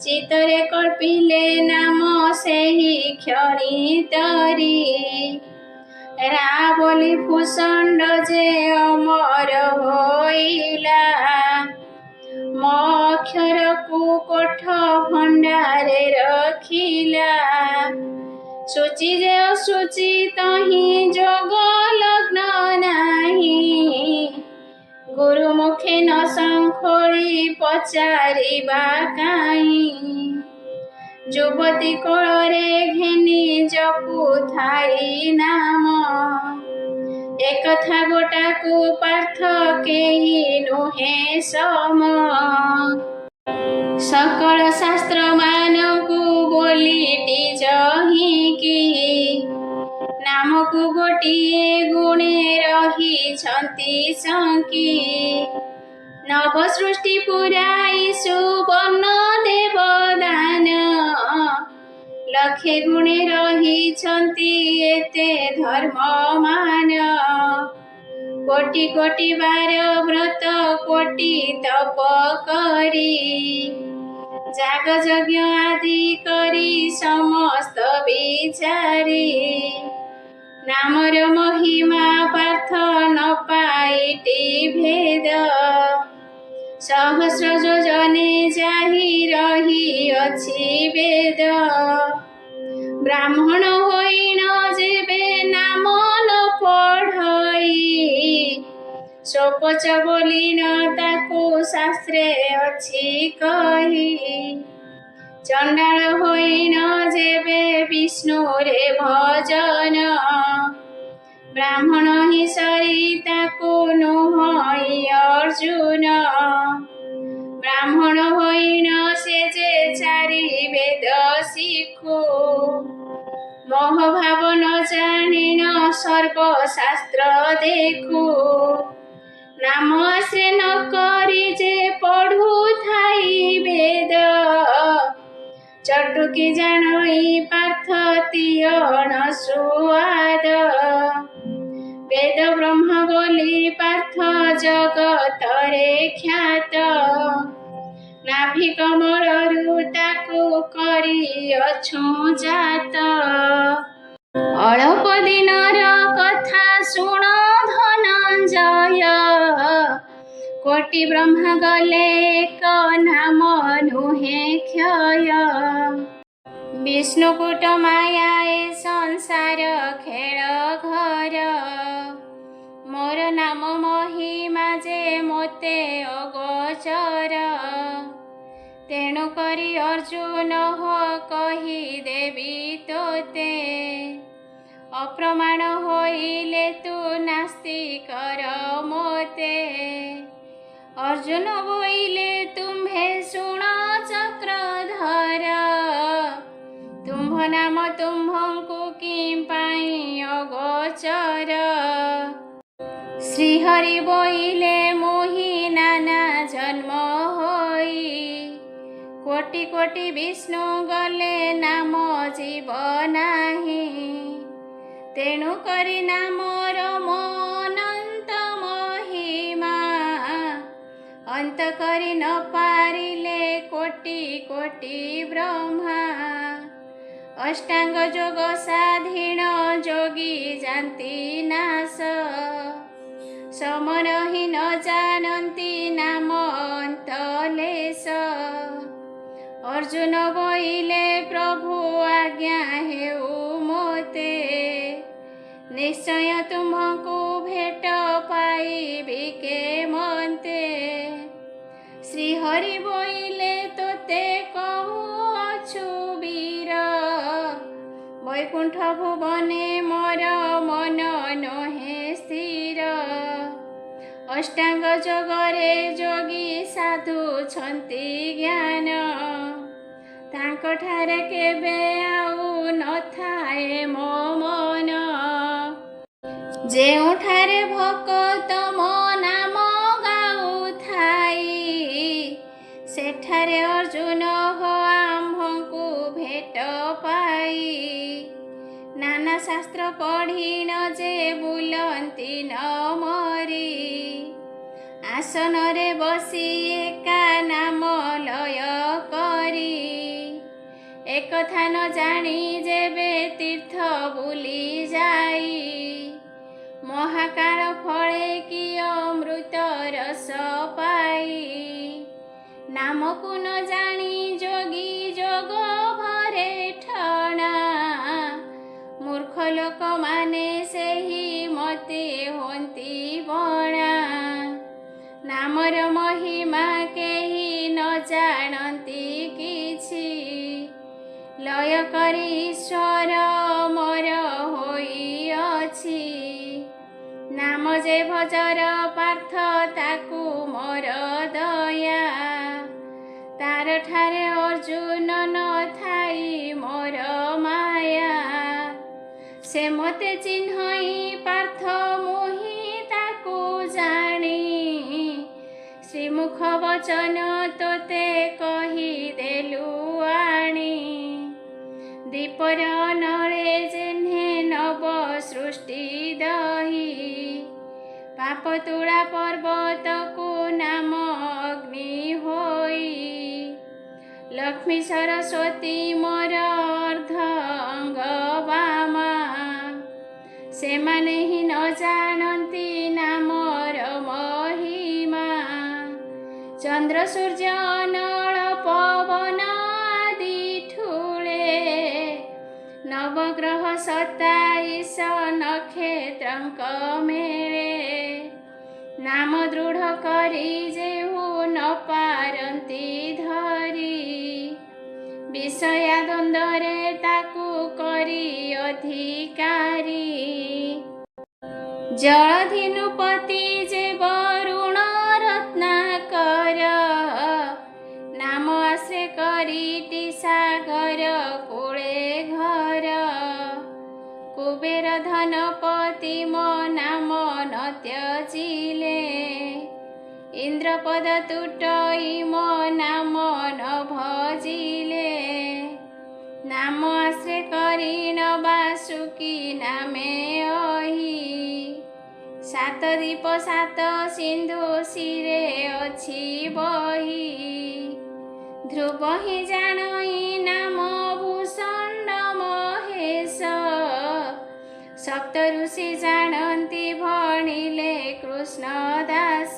चित्तरे कल्पिले नाम सेहि क्षणी तरी रावली भूषण्ड जे अमर होइला मो अक्षर को कोठ भंडारे रखिला सूची जे असुचि तही जोग लग्न नाही गुरुमुखे न संखोली पचारिबा काई युवती कोଳରେ घेनी जपु थाई नाम एक था गोटाकू पार्थ केही नुहे सम सकल शास्त्र मानकू बोलीटी जहिकी नामकू गोटिए गुणे रहिछन्ति शंकी नव सृष्टि पुराई सुवर्ण देवदान लक्षे गुणे रहिछन्ति एते धर्ममान कोटि कोटि बार व्रत कोटि तप करी जाग यज्ञ आदि करी समस्त विचारी नामर महिमा पार्थ न पाइटी भेद सहस्र योजने जाहि रही अछि वेद ब्राह्मण होइन जेबे नाम न पढ़ई सोपच बोली न ताकू शास्त्रे अछि कही चंडाल होइन जेबे विष्णु रे भजन ब्राह्मण ही सरिता को नुहई अर्जुन ब्राह्मण होइन से जे चारि वेद शिखु मोह भाव न जानिन सर्वशास्त्र देखु नाम आश्रय न करी जे पढ़ु थाई वेद चटुकी जानई पार्थ तियण सुआद वेद ब्रह्म बोली पार्थ जगतरे ख्यात नाभि कमलरू ताकू करिअछु जात अल्प दिनर कथा शुण धनंजय कोटि ब्रह्मा गले एक नाम नुहे क्षय विष्णुकूट माया ए संसार खेल घर मोर नाम महिमा जे मोते अगोचर तेणु करी अर्जुन हो कही देवी तोते अप्रमाण होइले तू नास्ति कर मोते अर्जुन बोइले तुम्हे शुण चक्रधर तुम्भ नाम तुम्भଙ୍କୁ कि पाई अगोचर श्रीहरि बोइले मोहि नाना जन्म होई कोटि कोटि विष्णु गले नाम जीव नाही तेणु करी नामर अनंत महिमा अंत करी न पारिले कोटि कोटि ब्रह्मा अष्टांग जोग साधीन जोगी जानती नाश समन ही न जानती नाम अंतलेश अर्जुन बोइले प्रभु आज्ञा हेउ मोते निश्चय तुमको भेट पाइबी के मन्ते। श्रीहरि बोइले तोते कहुअछु वीर, वैकुण्ठ भुवने मोर मन नहे स्थिर। अष्टांग जोगरे जोगी साधु छन्ति ज्ञान, तांको ठारे केबे आउ नथाए मो मन। जेउठारे भक्त मो नाम गाउथाई, सेठारे अर्जुन हो आम्भଙ୍କୁ भेट पाई। नाना शास्त्र पढ़ी न जे बुलंती न मरी, आसन रे बसी एका नाम लय करी। एक कथा न जानी जेबे तीर्थ बुली जाई, महाकाल फळे कि अमृत रस पाई। नामकु न जानी जोगी जोग भरे ठणा, मूर्ख लोक माने सेही मते होंती बणा। नामर महिमा केही न जानती किछि, लय करी ईश्वर अमर होइअछि। नाम जे भजर पार्थ ताकु मोर दया, तार ठारे अर्जुन न थाई मोर माया। से मते चिन्हई पार्थ मुहि ताकु जानी, श्रीमुख वचन तोते कही देलु आणी। दीपर नळे जेन्हे नव सृष्टि दही, पाप तुला पर्वत को नाम अग्नि होई। लक्ष्मी सरस्वती मोर अर्ध अंग बामा, सेमाने ही न जानती नामर महिमा। चंद्र सूर्य नळ पवन आदि ठुले, नवग्रह 27 नक्षत्रंक मेळे। नाम दृढ़ करी जेहु न पारंती धरी, विषया द्वंद्वरे ताकु करी अधिकारी। जलधि नृपति जे वरुण रत्नाकर, नाम आश्रय करी सागर कूले घर। कुबेर धनपति मो नाम न त्यजिले, इंद्रपद तुटई मो नाम न भजिले। नाम आश्रय करी न बासुकी नामे अहि, 7 दीप 7 सिंधु सिरे अछि बही। ध्रुव ही जानई नाम भूषण महेश, सप्त ऋषि जानती भणिले कृष्ण दास।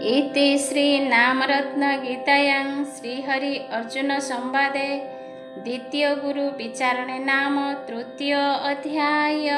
इति श्री नामरत्न गीतायां श्रीहरि अर्जुन संवादे द्वितीय गुरु विचारणे नाम तृतीय अध्याय।